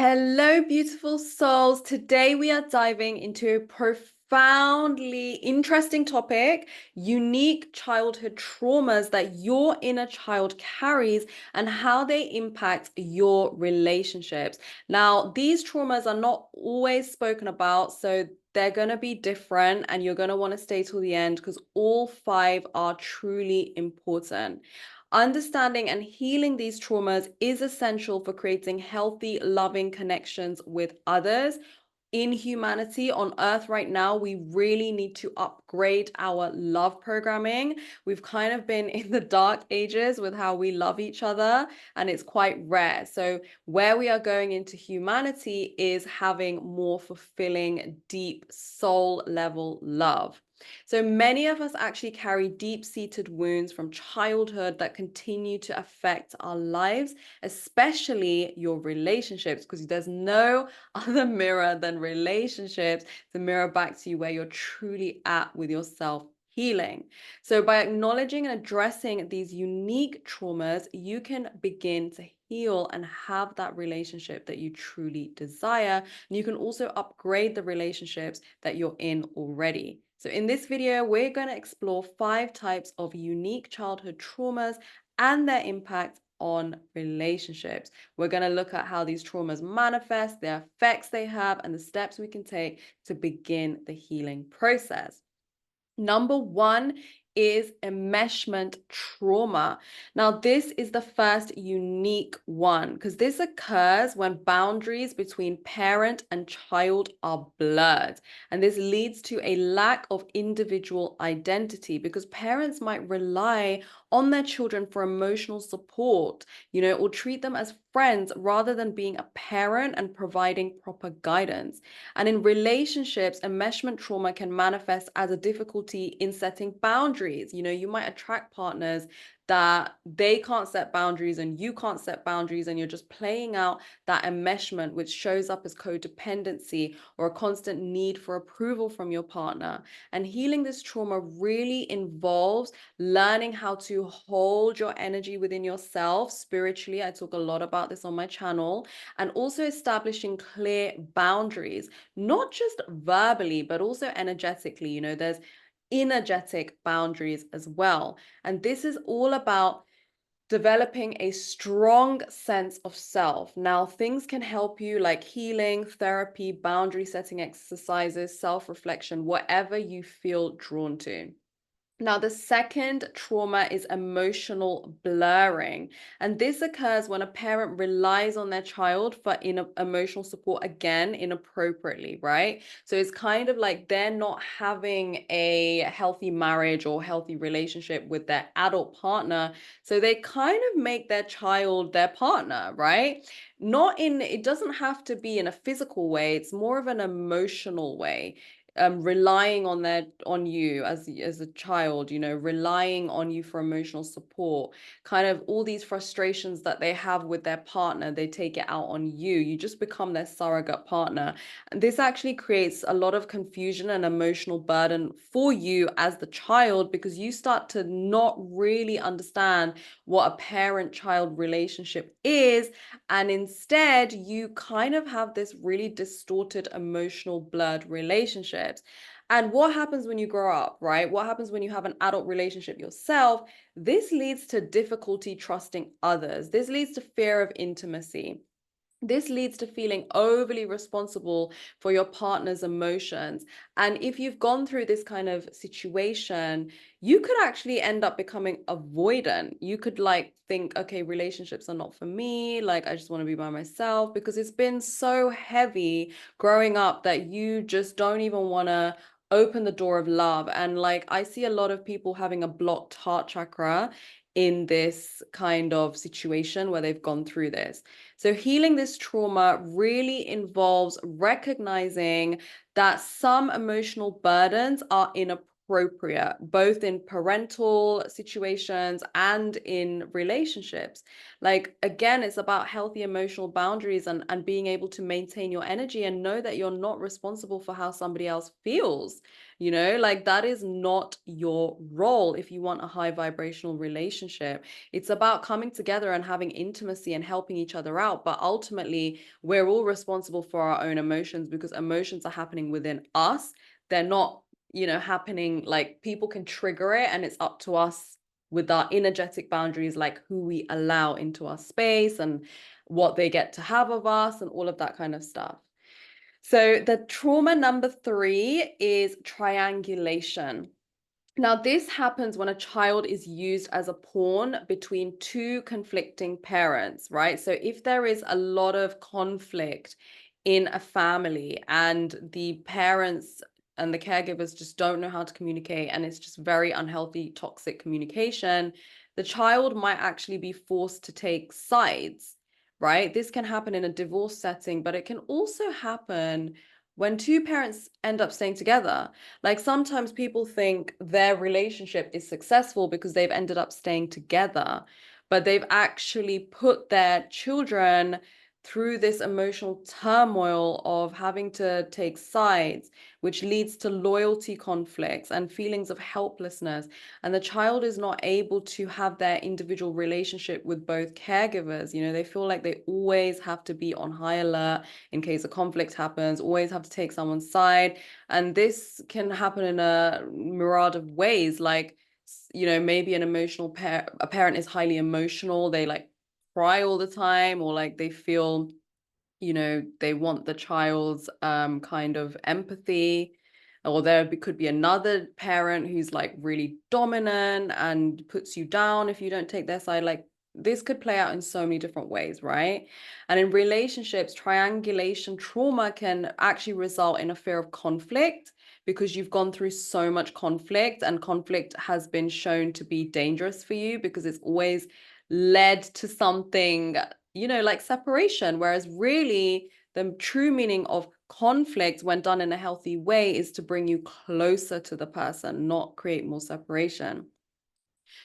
Hello, beautiful souls. Today we are diving into a profoundly interesting topic, unique childhood traumas that your inner child carries and how they impact your relationships. Now, these traumas are not always spoken about, so they're going to be different and you're going to want to stay till the end because all five are truly important. Understanding and healing these traumas is essential for creating healthy, loving connections with others. In humanity on earth right now, we really need to upgrade our love programming. We've kind of been in the dark ages with how we love each other, and it's quite rare. So, where we are going into humanity is having more fulfilling, deep soul level love. So many of us actually carry deep-seated wounds from childhood that continue to affect our lives, especially your relationships, because there's no other mirror than relationships to mirror back to you where you're truly at with yourself healing. So by acknowledging and addressing these unique traumas, you can begin to heal and have that relationship that you truly desire. And you can also upgrade the relationships that you're in already. So in this video, we're going to explore 5 types of unique childhood traumas and their impact on relationships. We're going to look at how these traumas manifest, the effects they have, and the steps we can take to begin the healing process. Number 1 is enmeshment trauma. Now, this is the first unique one because this occurs when boundaries between parent and child are blurred. And this leads to a lack of individual identity because parents might rely on their children for emotional support, or treat them as friends rather than being a parent and providing proper guidance. And in relationships, enmeshment trauma can manifest as a difficulty in setting boundaries. You might attract partners that they can't set boundaries and you can't set boundaries, and you're just playing out that enmeshment, which shows up as codependency or a constant need for approval from your partner. And healing this trauma really involves learning how to hold your energy within yourself spiritually. I talk a lot about this on my channel, and also establishing clear boundaries, not just verbally, but also energetically. There's energetic boundaries as well. And this is all about developing a strong sense of self. Now, things can help you like healing, therapy, boundary setting exercises, self-reflection, whatever you feel drawn to. Now, the second trauma is emotional blurring. And this occurs when a parent relies on their child for emotional support, again, inappropriately, right? So it's kind of like they're not having a healthy marriage or healthy relationship with their adult partner. So they kind of make their child their partner, right? It doesn't have to be in a physical way, it's more of an emotional way. Relying on you as a child, relying on you for emotional support, kind of all these frustrations that they have with their partner, they take it out on you. You just become their surrogate partner. And this actually creates a lot of confusion and emotional burden for you as the child, because you start to not really understand what a parent-child relationship is. And instead, you kind of have this really distorted, emotional, blurred relationships. And what happens when you grow up, right? What happens when you have an adult relationship yourself? This leads to difficulty trusting others. This leads to fear of intimacy. This leads to feeling overly responsible for your partner's emotions. And if you've gone through this kind of situation, you could actually end up becoming avoidant. You could think, okay, relationships are not for me. Like, I just want to be by myself, because it's been so heavy growing up that you just don't even want to open the door of love. And I see a lot of people having a blocked heart chakra in this kind of situation where they've gone through this. So healing this trauma really involves recognizing that some emotional burdens are inappropriate appropriate, both in parental situations and in relationships. Like, again, it's about healthy emotional boundaries and being able to maintain your energy and know that you're not responsible for how somebody else feels. Like that is not your role if you want a high vibrational relationship. It's about coming together and having intimacy and helping each other out. But ultimately, we're all responsible for our own emotions because emotions are happening within us. They're not, happening, like people can trigger it, and it's up to us with our energetic boundaries, like who we allow into our space and what they get to have of us and all of that kind of stuff. So the trauma number 3 is triangulation. Now, this happens when a child is used as a pawn between two conflicting parents, right? So if there is a lot of conflict in a family and the parents and the caregivers just don't know how to communicate, and it's just very unhealthy, toxic communication, the child might actually be forced to take sides, right? This can happen in a divorce setting, but it can also happen when two parents end up staying together. Like sometimes people think their relationship is successful because they've ended up staying together, but they've actually put their children through this emotional turmoil of having to take sides, which leads to loyalty conflicts and feelings of helplessness. And the child is not able to have their individual relationship with both caregivers. They feel like they always have to be on high alert in case a conflict happens, always have to take someone's side. And this can happen in a myriad of ways. Like, maybe a parent is highly emotional. They like cry all the time, or like they feel, they want the child's kind of empathy. Or there could be another parent who's like really dominant and puts you down if you don't take their side. Like this could play out in so many different ways, right? And in relationships, triangulation trauma can actually result in a fear of conflict because you've gone through so much conflict, and conflict has been shown to be dangerous for you because it's always led to something, like separation. Whereas really, the true meaning of conflict, when done in a healthy way, is to bring you closer to the person, not create more separation.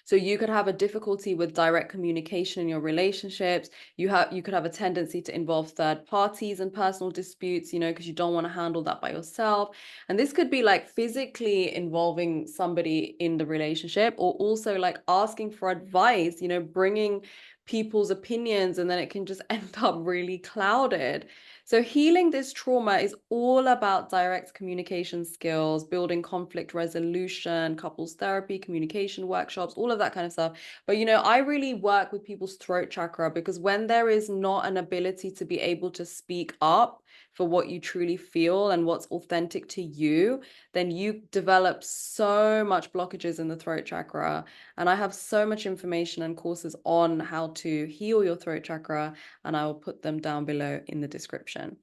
So you could have a difficulty with direct communication in your relationships. You could have a tendency to involve third parties in personal disputes, because you don't want to handle that by yourself. And this could be like physically involving somebody in the relationship, or also like asking for advice, bringing people's opinions, and then it can just end up really clouded. So healing this trauma is all about direct communication skills, building conflict resolution, couples therapy, communication workshops, all of that kind of stuff. But, I really work with people's throat chakra because when there is not an ability to be able to speak up for what you truly feel and what's authentic to you, then you develop so much blockages in the throat chakra. And I have so much information and courses on how to heal your throat chakra, and I will put them down below in the description.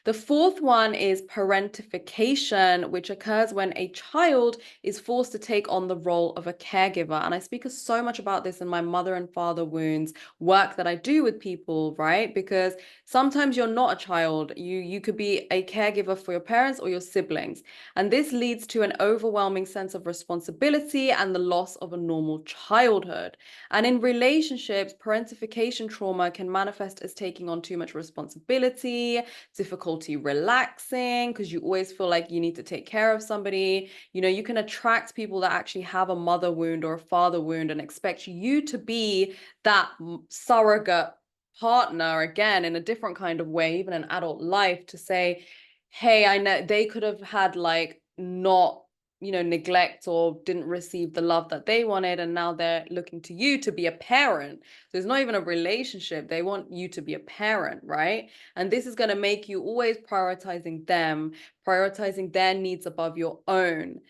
The fourth one is parentification, which occurs when a child is forced to take on the role of a caregiver. And I speak so much about this in my mother and father wounds work that I do with people, right? Because sometimes you're not a child. You could be a caregiver for your parents or your siblings. And this leads to an overwhelming sense of responsibility and the loss of a normal childhood. And in relationships, parentification trauma can manifest as taking on too much responsibility, difficulty relaxing because you always feel like you need to take care of somebody. You can attract people that actually have a mother wound or a father wound and expect you to be that surrogate partner, again, in a different kind of way, even in adult life, to say, hey, I know they could have had like not neglect or didn't receive the love that they wanted, and now they're looking to you to be a parent. So it's not even a relationship. They want you to be a parent, right? And this is going to make you always prioritizing them, prioritizing their needs above your own.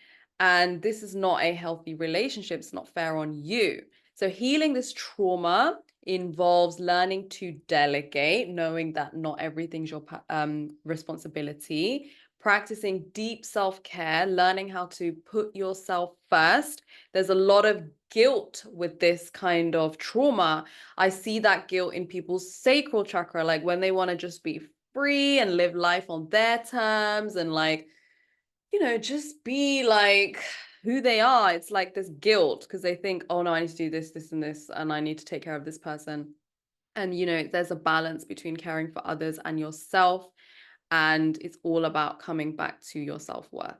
And this is not a healthy relationship. It's not fair on you. So healing this trauma involves learning to delegate, knowing that not everything's your responsibility, practicing deep self-care, learning how to put yourself first. There's a lot of guilt with this kind of trauma. I see that guilt in people's sacral chakra, like when they want to just be free and live life on their terms and like just be like who they are. It's like this guilt because they think, oh no, I need to do this, this, and this, and I need to take care of this person. And, there's a balance between caring for others and yourself. And it's all about coming back to your self-worth.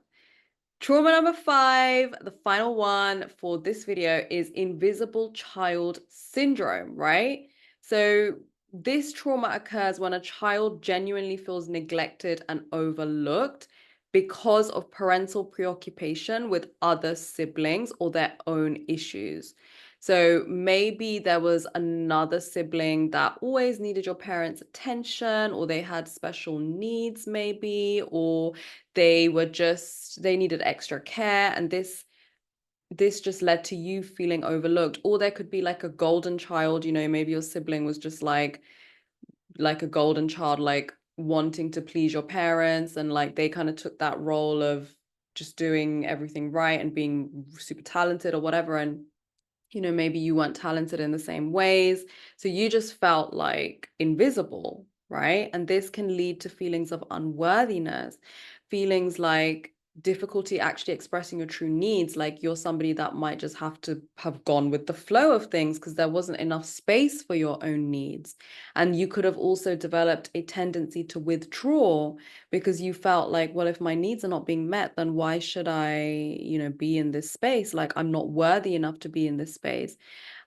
Trauma number 5, the final one for this video, is invisible child syndrome, right? So this trauma occurs when a child genuinely feels neglected and overlooked because of parental preoccupation with other siblings or their own issues. So maybe there was another sibling that always needed your parents' attention, or they had special needs, maybe, or they needed extra care, and this just led to you feeling overlooked. Or there could be like a golden child, maybe your sibling was just like a golden child, like wanting to please your parents, and like they kind of took that role of just doing everything right and being super talented or whatever. And maybe you weren't talented in the same ways. So you just felt like invisible, right? And this can lead to feelings of unworthiness, feelings like difficulty actually expressing your true needs. Like you're somebody that might just have to have gone with the flow of things because there wasn't enough space for your own needs. And you could have also developed a tendency to withdraw because you felt like, well, if my needs are not being met, then why should I, be in this space? Like I'm not worthy enough to be in this space.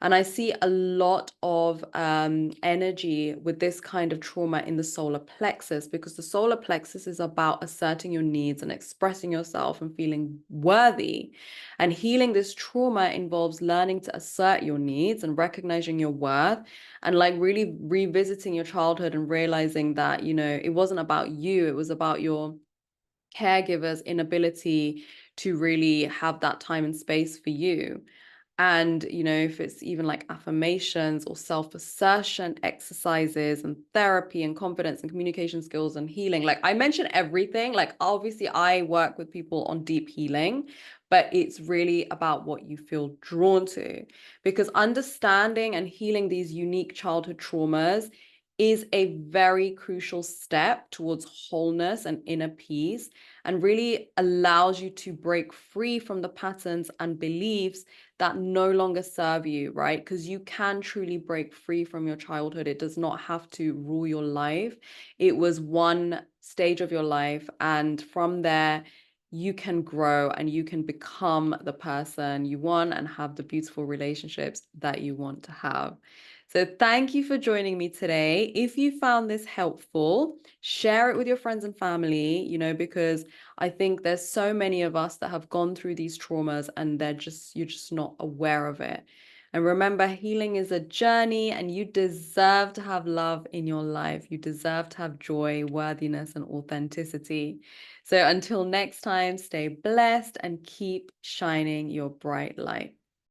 And I see a lot of energy with this kind of trauma in the solar plexus, because the solar plexus is about asserting your needs and expressing yourself and feeling worthy. And healing this trauma involves learning to assert your needs and recognizing your worth, and like really revisiting your childhood and realizing that, it wasn't about you, it was about your caregiver's inability to really have that time and space for you. And, if it's even like affirmations or self-assertion exercises and therapy and confidence and communication skills and healing, like I mentioned everything, like obviously I work with people on deep healing, but it's really about what you feel drawn to, because understanding and healing these unique childhood traumas is a very crucial step towards wholeness and inner peace, and really allows you to break free from the patterns and beliefs that no longer serve you, right? Because you can truly break free from your childhood. It does not have to rule your life. It was one stage of your life, and from there, you can grow and you can become the person you want and have the beautiful relationships that you want to have. So thank you for joining me today. If you found this helpful, share it with your friends and family, because I think there's so many of us that have gone through these traumas and you're just not aware of it. And remember, healing is a journey, and you deserve to have love in your life. You deserve to have joy, worthiness, and authenticity. So until next time, stay blessed and keep shining your bright light.